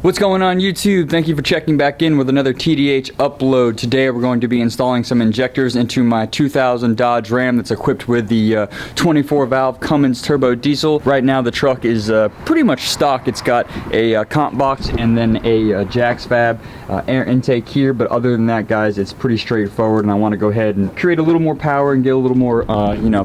What's going on YouTube? Thank you for checking back in with another TDH upload. Today we're going to be installing some injectors into my 2000 Dodge Ram that's equipped with the 24 valve Cummins turbo diesel. Right now the truck is pretty much stock. It's got a comp box and then a Jax Fab air intake here, but other than that guys, it's pretty straightforward, and I want to go ahead and create a little more power and get a little more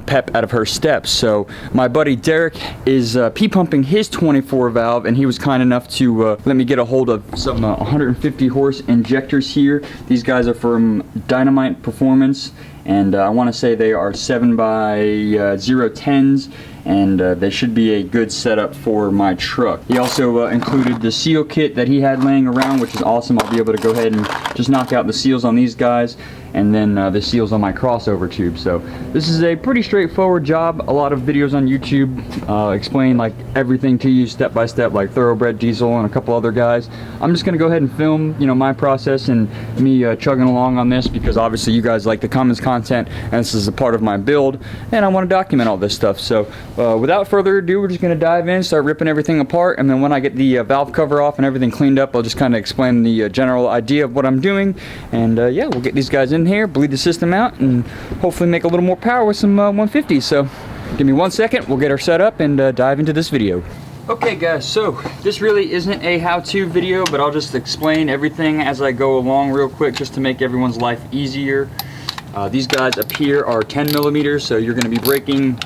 pep out of her steps. So my buddy Derek is P-pumping his 24 valve, and he was kind enough to let me get a hold of some 150 horse injectors here. These guys are from Dynamite Performance, and I want to say they are 7x010s, and they should be a good setup for my truck. He also included the seal kit that he had laying around, which is awesome. I'll be able to go ahead and just knock out the seals on these guys, and then the seals on my crossover tube. So this is a pretty straightforward job. A lot of videos on YouTube explain like everything to you step by step, like Thoroughbred Diesel and a couple other guys. I'm just gonna go ahead and film my process and me chugging along on this, because obviously you guys like the Cummins content and this is a part of my build, and I want to document all this stuff. So without further ado, we're just gonna dive in, start ripping everything apart, and then when I get the valve cover off and everything cleaned up, I'll just kind of explain the general idea of what I'm doing, and yeah, we'll get these guys in here, bleed the system out, and hopefully make a little more power with some 150s. So give me 1 second, we'll get her set up and dive into this video. Okay guys, so this really isn't a how-to video, but I'll just explain everything as I go along real quick, just to make everyone's life easier. These guys up here are 10 millimeters, so you're going to be breaking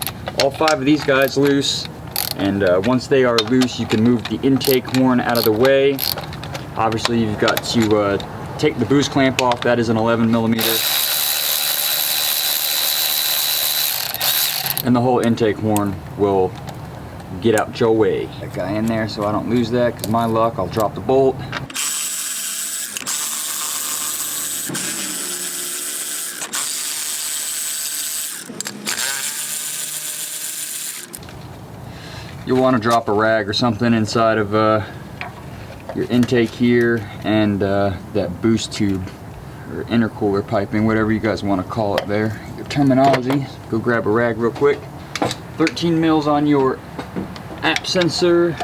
all 5 of these guys loose, and once they are loose, you can move the intake horn out of the way. Obviously you've got to take the boost clamp off. That is an 11 millimeter. And the whole intake horn will get out your way. That guy in there so I don't lose that, because my luck, I'll drop the bolt. You'll want to drop a rag or something inside of your intake here and that boost tube or intercooler piping, whatever you guys want to call it there. Your terminology. Go grab a rag real quick. 13 mils on your app sensor.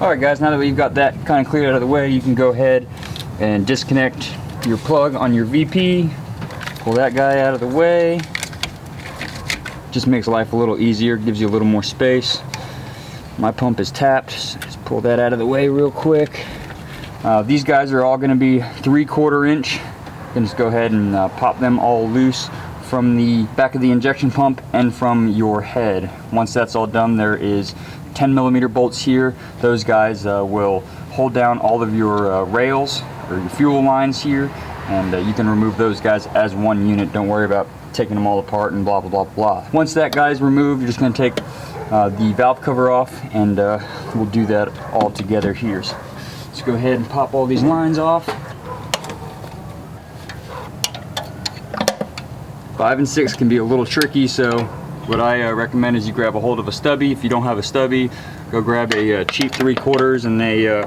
Alright guys, now that we've got that kind of cleared out of the way, you can go ahead and disconnect your plug on your VP. Pull that guy out of the way. Just makes life a little easier, gives you a little more space. My pump is tapped, so just pull that out of the way real quick. These guys are all going to be 3/4 inch. You can just go ahead and pop them all loose from the back of the injection pump and from your head. Once that's all done, there is 10 millimeter bolts here. Those guys will hold down all of your rails or your fuel lines here, and you can remove those guys as one unit. Don't worry about taking them all apart and blah blah blah blah. Once that guy's removed, you're just going to take the valve cover off, and we'll do that all together here. So let's go ahead and pop all these lines off. 5 and 6 can be a little tricky, so what I recommend is you grab a hold of a stubby. If you don't have a stubby, go grab a cheap 3/4 and a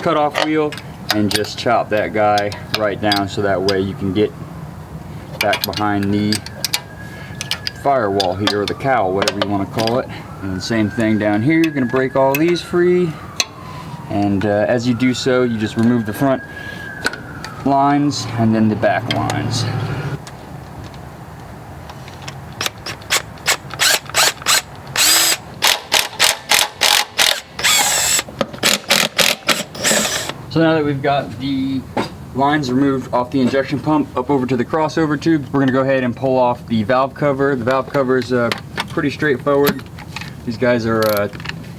cut-off wheel, and just chop that guy right down, so that way you can get back behind the firewall here, or the cowl, whatever you want to call it. And the same thing down here. You're going to break all these free, and as you do so, you just remove the front lines and then the back lines. So now that we've got the lines removed off the injection pump up over to the crossover tube, we're going to go ahead and pull off the valve cover. The valve cover is pretty straightforward. These guys are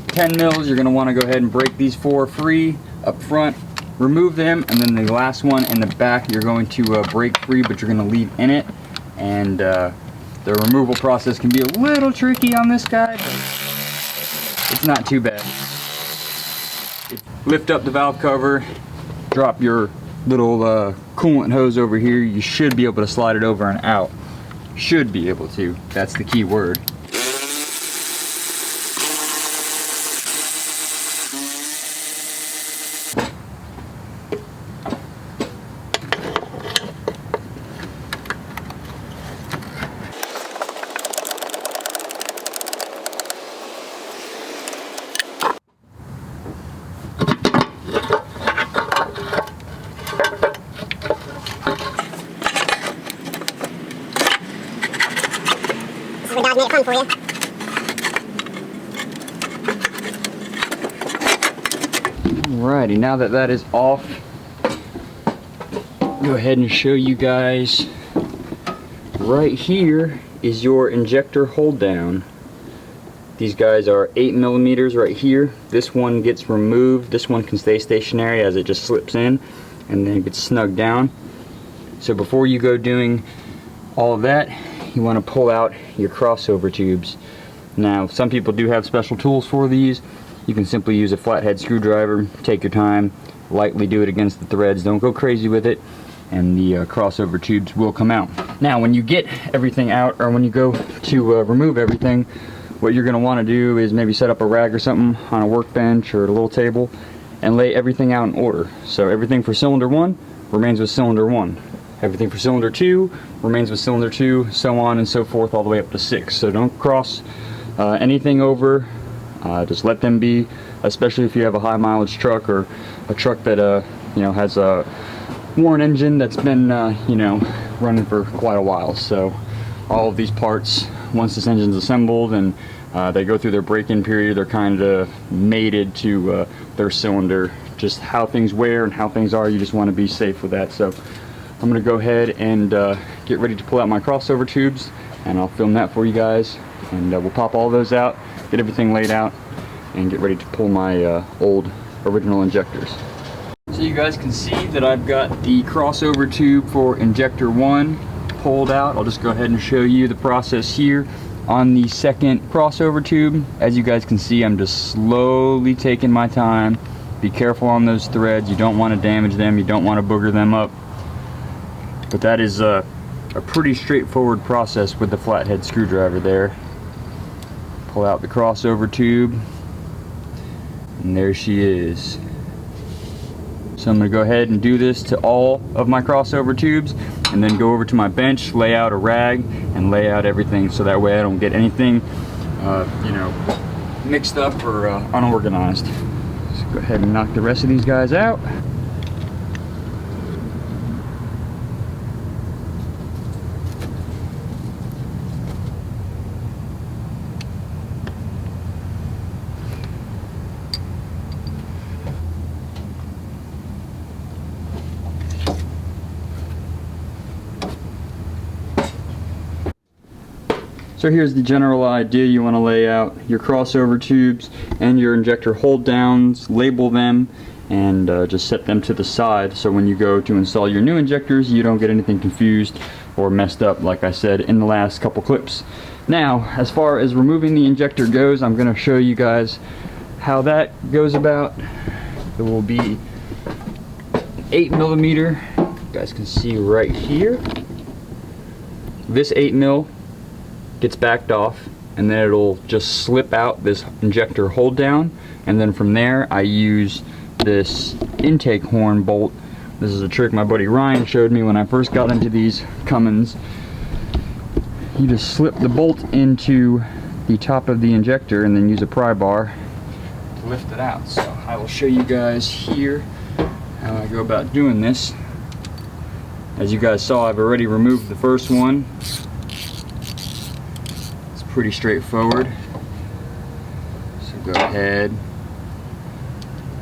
10 mils. You're going to want to go ahead and break these 4 free up front, remove them, and then the last one in the back you're going to break free, but you're going to leave in it. And the removal process can be a little tricky on this guy, but it's not too bad. Lift up the valve cover, drop your little coolant hose over here. You should be able to slide it over and out. Should be able to. That's the key word. Hopefully God made it fun for you. Alrighty, now that that is off, go ahead and show you guys. Right here is your injector hold down. These guys are 8 millimeters right here. This one gets removed. This one can stay stationary as it just slips in and then it gets snugged down. So before you go doing all of that, you want to pull out your crossover tubes. Now, some people do have special tools for these. You can simply use a flathead screwdriver. Take your time, lightly do it against the threads. Don't go crazy with it, and the crossover tubes will come out. Now, when you get everything out, or when you go to remove everything, what you're going to want to do is maybe set up a rag or something on a workbench or a little table and lay everything out in order. So everything for cylinder 1 remains with cylinder 1. Everything for cylinder 2 remains with cylinder 2, so on and so forth all the way up to 6. So don't cross anything over. Just let them be, especially if you have a high mileage truck or a truck that you know, has a worn engine that's been you know, running for quite a while. So all of these parts, once this engine's assembled and they go through their break-in period, they're kind of mated to their cylinder. Just how things wear and how things are, you just want to be safe with that. So I'm going to go ahead and get ready to pull out my crossover tubes, and I'll film that for you guys, and we'll pop all those out, get everything laid out, and get ready to pull my old original injectors. So you guys can see that I've got the crossover tube for injector 1 pulled out. I'll just go ahead and show you the process here on the second crossover tube. As you guys can see, I'm just slowly taking my time. Be careful on those threads. You don't want to damage them, you don't want to booger them up. But that is a pretty straightforward process with the flathead screwdriver there. Pull out the crossover tube, and there she is. So I'm going to go ahead and do this to all of my crossover tubes, and then go over to my bench, lay out a rag, and lay out everything so that way I don't get anything you know, mixed up or unorganized. So go ahead and knock the rest of these guys out. So here's the general idea. You want to lay out your crossover tubes and your injector hold downs, label them, and just set them to the side so when you go to install your new injectors you don't get anything confused or messed up, like I said in the last couple clips. Now, as far as removing the injector goes, I'm going to show you guys how that goes about. It will be 8 millimeter. You guys can see right here. This 8 mil gets backed off, and then it'll just slip out this injector hold down, and then from there I use this intake horn bolt. This is a trick my buddy Ryan showed me when I first got into these Cummins. You just slip the bolt into the top of the injector and then use a pry bar to lift it out. So I will show you guys here how I go about doing this. As you guys saw, I've already removed the first one. Pretty straightforward. So go ahead,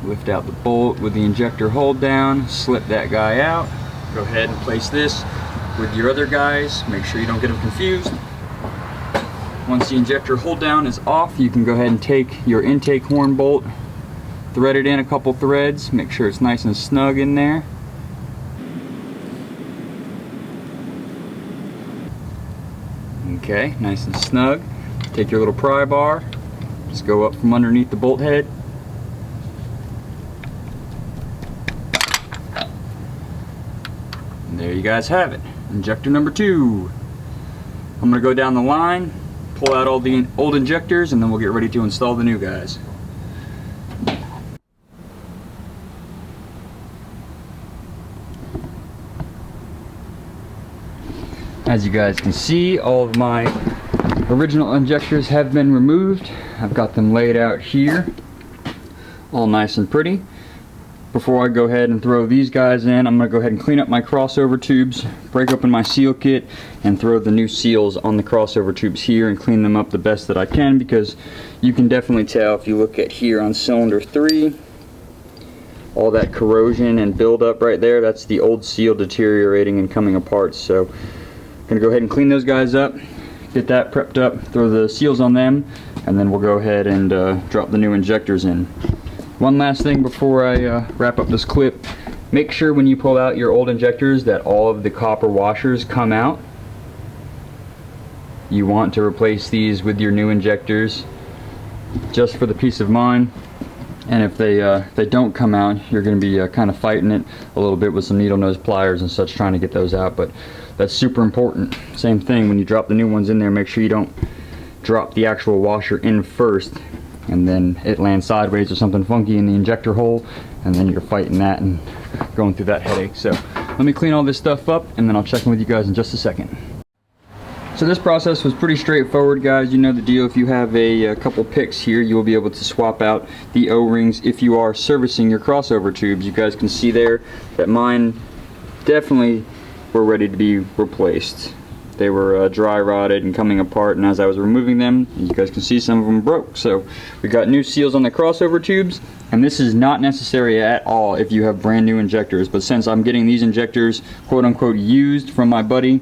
lift out the bolt with the injector hold down, slip that guy out. Go ahead and place this with your other guys. Make sure you don't get them confused. Once the injector hold down is off, you can go ahead and take your intake horn bolt, thread it in a couple threads, make sure it's nice and snug in there. Okay, nice and snug. Take your little pry bar, just go up from underneath the bolt head. And there you guys have it, injector number 2. I'm going to go down the line, pull out all the old injectors, and then we'll get ready to install the new guys. As you guys can see, all of my original injectors have been removed. I've got them laid out here, all nice and pretty. before I go ahead and throw these guys in, I'm going to go ahead and clean up my crossover tubes, break open my seal kit, and throw the new seals on the crossover tubes here and clean them up the best that I can, because you can definitely tell if you look at here on cylinder 3, all that corrosion and buildup right there, that's the old seal deteriorating and coming apart. So I'm going to go ahead and clean those guys up, get that prepped up, throw the seals on them, and then we'll go ahead and drop the new injectors in. One last thing before I wrap up this clip, make sure when you pull out your old injectors that all of the copper washers come out. You want to replace these with your new injectors just for the peace of mind. And if they don't come out, you're going to be kind of fighting it a little bit with some needle nose pliers and such, trying to get those out. But that's super important. Same thing, when you drop the new ones in there, make sure you don't drop the actual washer in first and then it lands sideways or something funky in the injector hole, and then you're fighting that and going through that headache. So let me clean all this stuff up, and then I'll check in with you guys in just a second. So this process was pretty straightforward, guys. You know the deal. If you have a couple picks here, you will be able to swap out the O-rings if you are servicing your crossover tubes. You guys can see there that mine definitely were ready to be replaced. They were dry rotted and coming apart, and as I was removing them, you guys can see some of them broke. So we got new seals on the crossover tubes, and this is not necessary at all if you have brand new injectors. But since I'm getting these injectors quote unquote used from my buddy,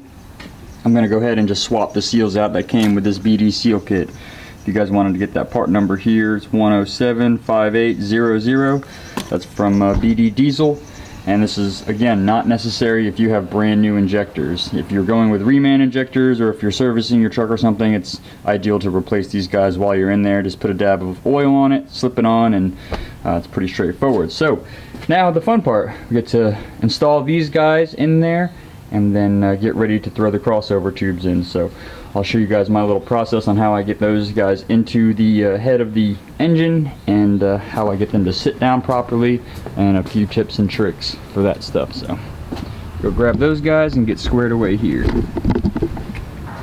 I'm going to go ahead and just swap the seals out that came with this BD seal kit. If you guys wanted to get that part number here, it's 1075800. That's from BD Diesel. And this is, again, not necessary if you have brand new injectors. If you're going with reman injectors, or if you're servicing your truck or something, it's ideal to replace these guys while you're in there. Just put a dab of oil on it, slip it on, and it's pretty straightforward. So now the fun part, we get to install these guys in there and then get ready to throw the crossover tubes in. So I'll show you guys my little process on how I get those guys into the head of the engine, and how I get them to sit down properly, and a few tips and tricks for that stuff. So go grab those guys and get squared away here.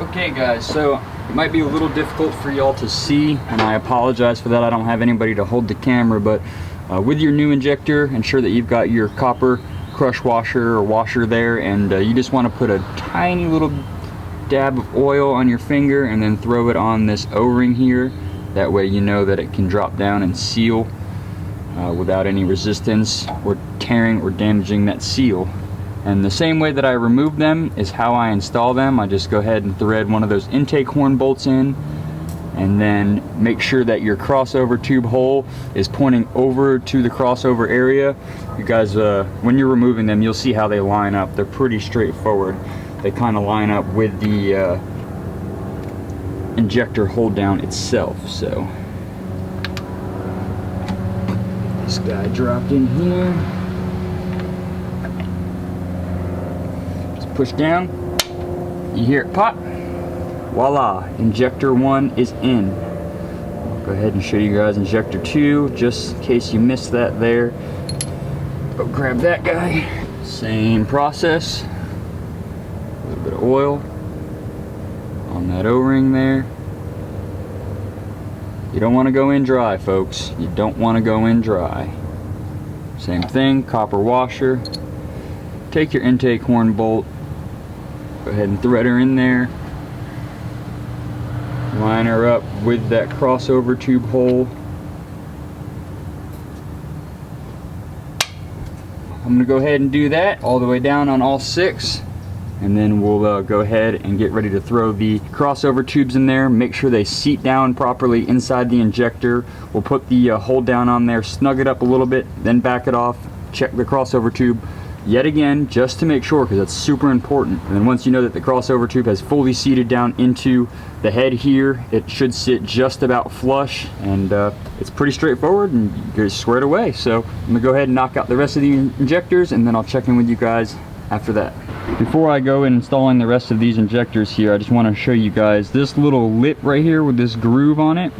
Okay guys, so it might be a little difficult for y'all to see, and I apologize for that. I don't have anybody to hold the camera, but with your new injector, ensure that you've got your copper crush washer or washer there, and you just want to put a tiny little dab of oil on your finger and then throw it on this O-ring here. That way you know that it can drop down and seal without any resistance or tearing or damaging that seal. And the same way that I remove them is how I install them. I just go ahead and thread one of those intake horn bolts in, and then make sure that your crossover tube hole is pointing over to the crossover area. You guys, when you're removing them, you'll see how they line up. They're pretty straightforward. They kind of line up with the injector hold down itself. So this guy dropped in here. Just push down. You hear it pop. Voila, injector 1 is in. Go ahead and show you guys injector 2, just in case you missed that there. Go grab that guy. Same process. A little bit of oil on that O-ring there. You don't want to go in dry, folks. You don't want to go in dry. Same thing, copper washer. Take your intake horn bolt. Go ahead and thread her in there. Line her up with that crossover tube hole. I'm going to go ahead and do that all the way down on all 6, and then we'll go ahead and get ready to throw the crossover tubes in there. Make sure they seat down properly inside the injector. We'll put the hold down on there, snug it up a little bit, then back it off, check the crossover tube yet again, just to make sure, because that's super important. And then once you know that the crossover tube has fully seated down into the head here, it should sit just about flush, and it's pretty straightforward, and you're squared away. So I'm gonna go ahead and knock out the rest of the injectors, and then I'll check in with you guys after that. Before I go in installing the rest of these injectors here, I just want to show you guys this little lip right here with this groove on it.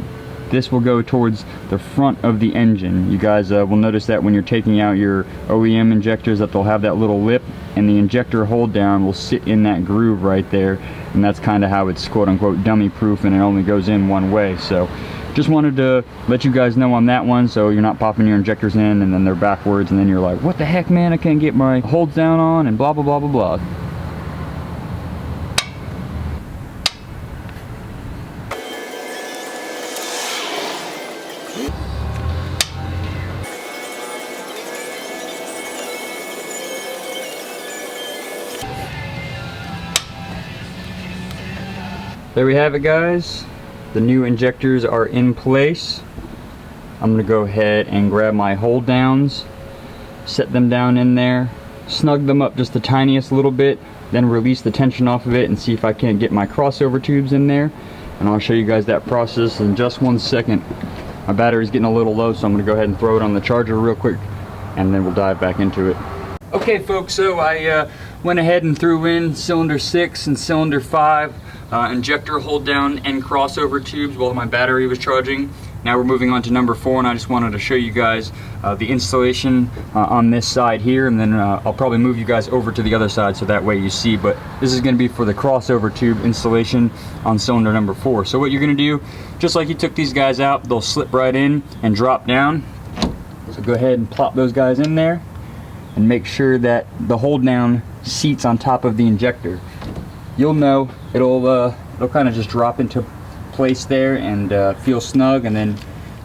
This will go towards the front of the engine. You guys will notice that when you're taking out your OEM injectors, that they'll have that little lip, and the injector hold down will sit in that groove right there, and that's kind of how it's quote unquote dummy proof, and it only goes in one way. So just wanted to let you guys know on that one, so you're not popping your injectors in and then they're backwards and then you're like, what the heck, man, I can't get my holds down on and blah blah blah blah blah. There we have it, guys. The new injectors are in place. I'm gonna go ahead and grab my hold downs, set them down in there, snug them up just the tiniest little bit, then release the tension off of it and see if I can't get my crossover tubes in there. And I'll show you guys that process in just 1 second. My battery's getting a little low, so I'm gonna go ahead and throw it on the charger real quick and then we'll dive back into it. Okay folks, so I went ahead and threw in cylinder 6 and cylinder 5 injector hold down and crossover tubes while my battery was charging. Now we're moving on to number 4, and I just wanted to show you guys the installation on this side here, and then I'll probably move you guys over to the other side so that way you see. But this is going to be for the crossover tube installation on cylinder number 4. So what you're going to do, just like you took these guys out, they'll slip right in and drop down. So go ahead and plop those guys in there and make sure that the hold down seats on top of the injector. You'll know it'll kind of just drop into place there and feel snug, and then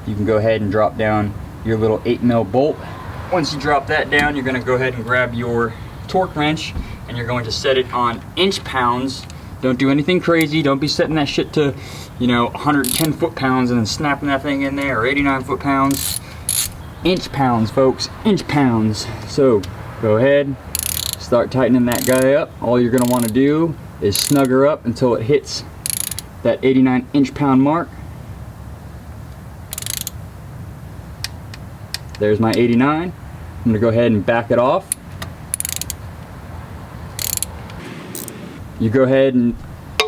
you can go ahead and drop down your little 8mm bolt. Once you drop that down, you're going to go ahead and grab your torque wrench and you're going to set it on inch-pounds. Don't do anything crazy. Don't be setting that shit to, you know, 110 foot-pounds and then snapping that thing in there, or 89 foot-pounds. Inch-pounds, folks, inch-pounds. So go ahead, start tightening that guy up. All you're going to want to do is snug her up until it hits that 89 inch-pound mark. There's my 89. I'm going to go ahead and back it off. You go ahead and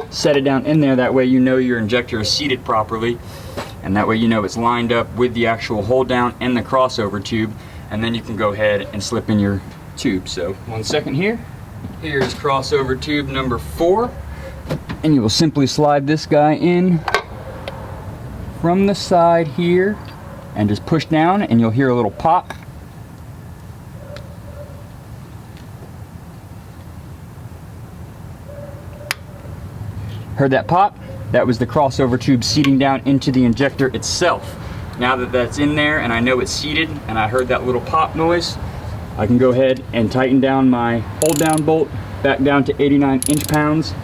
set it down in there, that way you know your injector is seated properly, and that way you know it's lined up with the actual hold down and the crossover tube, and then you can go ahead and slip in your tube. So 1 second here. Here's crossover tube number 4, and you will simply slide this guy in from the side here and just push down, and you'll hear a little pop. Heard that pop? That was the crossover tube seating down into the injector itself. Now that that's in there and I know it's seated and I heard that little pop noise, I can go ahead and tighten down my hold down bolt back down to 89 inch-pounds,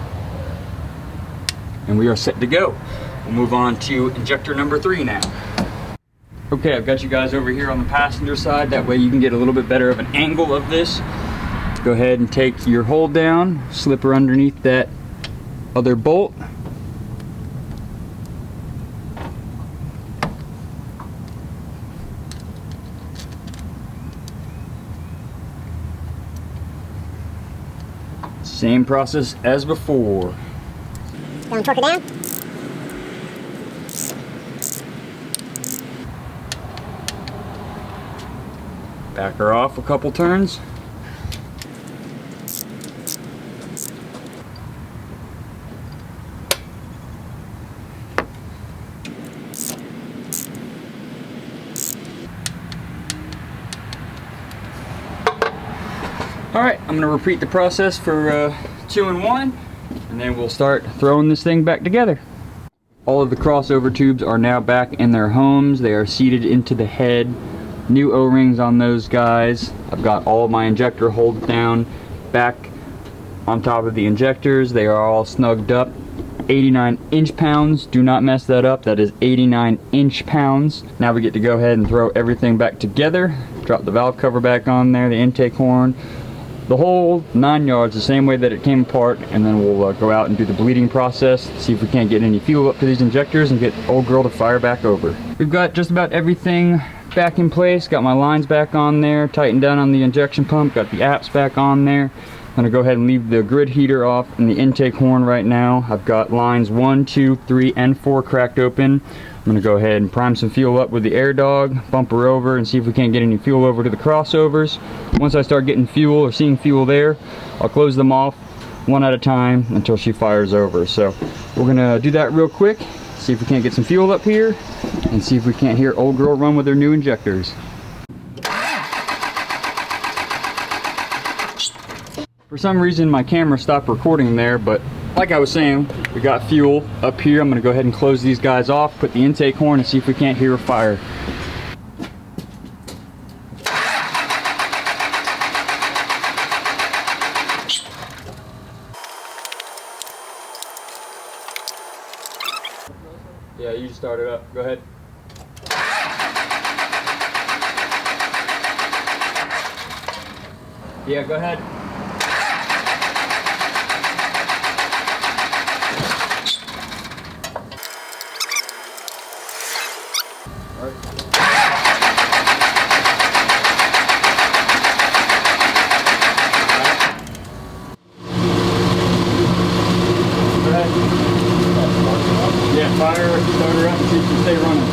and we are set to go. We'll move on to injector number 3 now. Okay, I've got you guys over here on the passenger side, that way you can get a little bit better of an angle of this. Go ahead and take your hold down, slip her underneath that other bolt. Same process as before. Don't torque it down. Back her off a couple turns. Alright, I'm going to repeat the process for 2 and 1, and then we'll start throwing this thing back together. All of the crossover tubes are now back in their homes. They are seated into the head. New O-rings on those guys. I've got all of my injector hold down back on top of the injectors. They are all snugged up. 89 inch-pounds. Do not mess that up. That is 89 inch-pounds. Now we get to go ahead and throw everything back together. Drop the valve cover back on there, the intake horn, the whole 9 yards, the same way that it came apart, and then we'll go out and do the bleeding process, see if we can't get any fuel up to these injectors and get old girl to fire back over. We've got just about everything back in place. Got my lines back on there, tightened down on the injection pump, got the apps back on there. I'm gonna go ahead and leave the grid heater off and the intake horn right now. I've got lines 1, 2, 3, and 4 cracked open. I'm gonna go ahead and prime some fuel up with the air dog, bump her over, and see if we can't get any fuel over to the crossovers. Once I start getting fuel or seeing fuel there, I'll close them off one at a time until she fires over. So we're gonna do that real quick, See if we can't get some fuel up here, and see if we can't hear old girl run with her new injectors. For some reason my camera stopped recording there, but like I was saying, we got fuel up here. I'm gonna go ahead and close these guys off, put the intake horn, and see if we can't hear a fire. Yeah, you start it up. Go ahead. Yeah, go ahead. All right. Go ahead. Yeah, fire, start her up and see if you can stay running.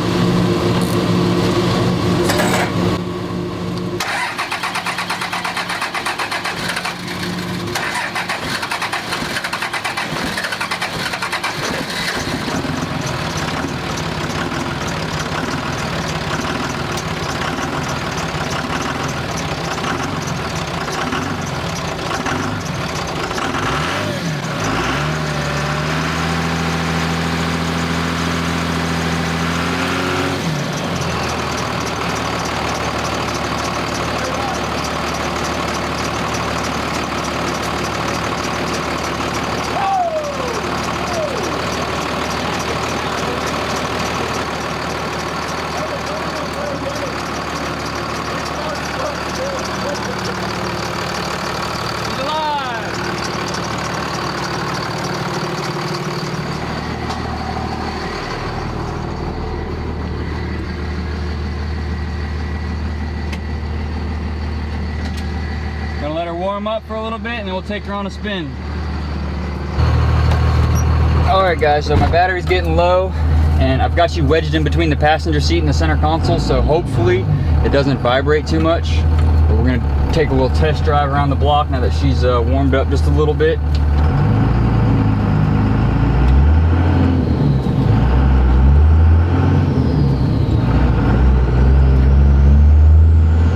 Gonna let her warm up for a little bit and then we'll take her on a spin. Alright guys, so my battery's getting low and I've got you wedged in between the passenger seat and the center console, so hopefully it doesn't vibrate too much. But we're gonna take a little test drive around the block now that she's warmed up just a little bit.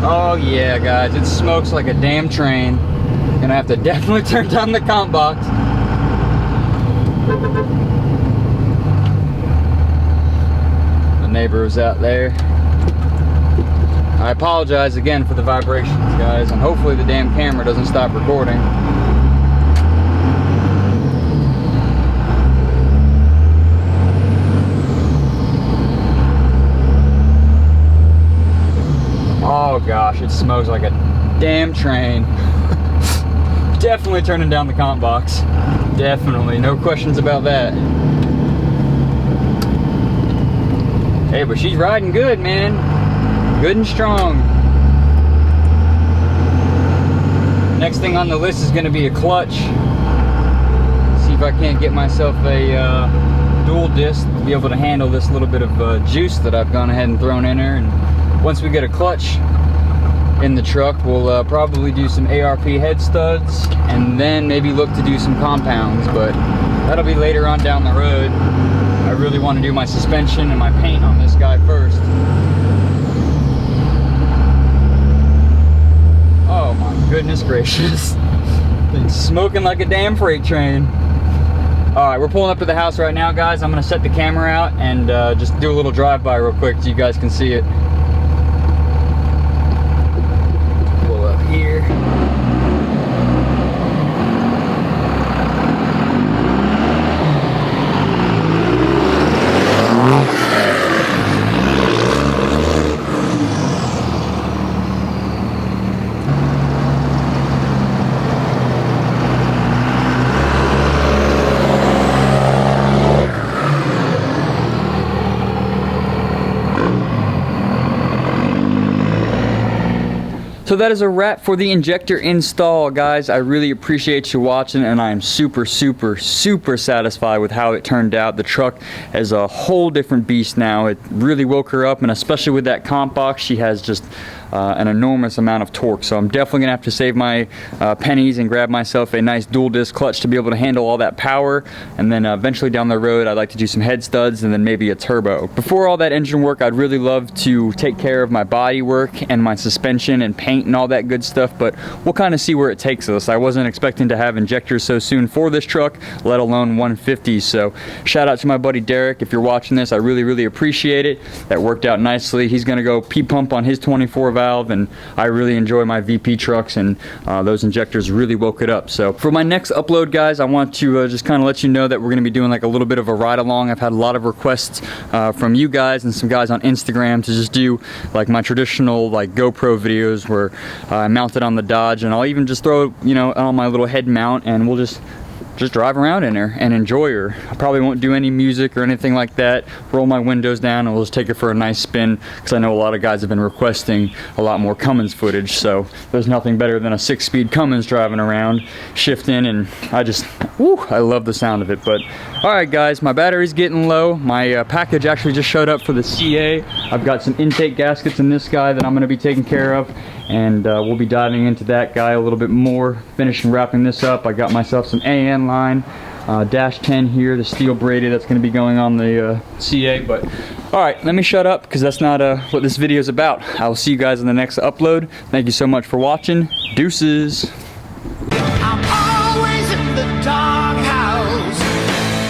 Oh yeah guys, it smokes like a damn train. Gonna have to definitely turn down the comp box. The neighbor was out there. I apologize again for the vibrations guys, and hopefully the damn camera doesn't stop recording. Oh gosh, it smokes like a damn train. Definitely turning down the comp box. Definitely, no questions about that. Hey, but she's riding good, man. Good and strong. Next thing on the list is gonna be a clutch. See if I can't get myself a dual disc to be able to handle this little bit of juice that I've gone ahead and thrown in her. And once we get a clutch in the truck, we'll probably do some ARP head studs and then maybe look to do some compounds, but that'll be later on down the road. I really want to do my suspension and my paint on this guy first. Oh my goodness gracious. It's smoking like a damn freight train. Alright, we're pulling up to the house right now guys. I'm going to set the camera out and just do a little drive-by real quick so you guys can see it. Here. So that is a wrap for the injector install, guys. I really appreciate you watching, and I am super satisfied with how it turned out. The truck is a whole different beast now. It really woke her up, and especially with that comp box, she has just an enormous amount of torque. So I'm definitely gonna have to save my pennies and grab myself a nice dual disc clutch to be able to handle all that power. And then eventually down the road, I'd like to do some head studs and then maybe a turbo. Before all that engine work, I'd really love to take care of my body work and my suspension and paint and all that good stuff, but we'll kind of see where it takes us. I wasn't expecting to have injectors so soon for this truck, let alone 150s. So shout out to my buddy Derek. If you're watching this, I really appreciate it. That worked out nicely. He's gonna go P-pump on his 24 valve, and I really enjoy my VP trucks, and those injectors really woke it up. So for my next upload, guys, I want to just kind of let you know that we're going to be doing like a little bit of a ride along. I've had a lot of requests from you guys and some guys on Instagram to just do like my traditional like GoPro videos where I mount it on the Dodge, and I'll even just throw, you know, on my little head mount, and we'll just drive around in her and enjoy her. I probably won't do any music or anything like that. Roll my windows down and we'll just take it for a nice spin, because I know a lot of guys have been requesting a lot more Cummins footage. So there's nothing better than a 6-speed Cummins driving around, shifting, and I love the sound of it. But all right, guys, my battery's getting low. My package actually just showed up for the CA. I've got some intake gaskets in this guy that I'm going to be taking care of, and we'll be diving into that guy a little bit more, finishing wrapping this up. I got myself some AN line, dash 10 here, the steel braided that's going to be going on the CA. But all right, let me shut up, because that's not what this video is about. I will see you guys in the next upload. Thank you so much for watching. Deuces.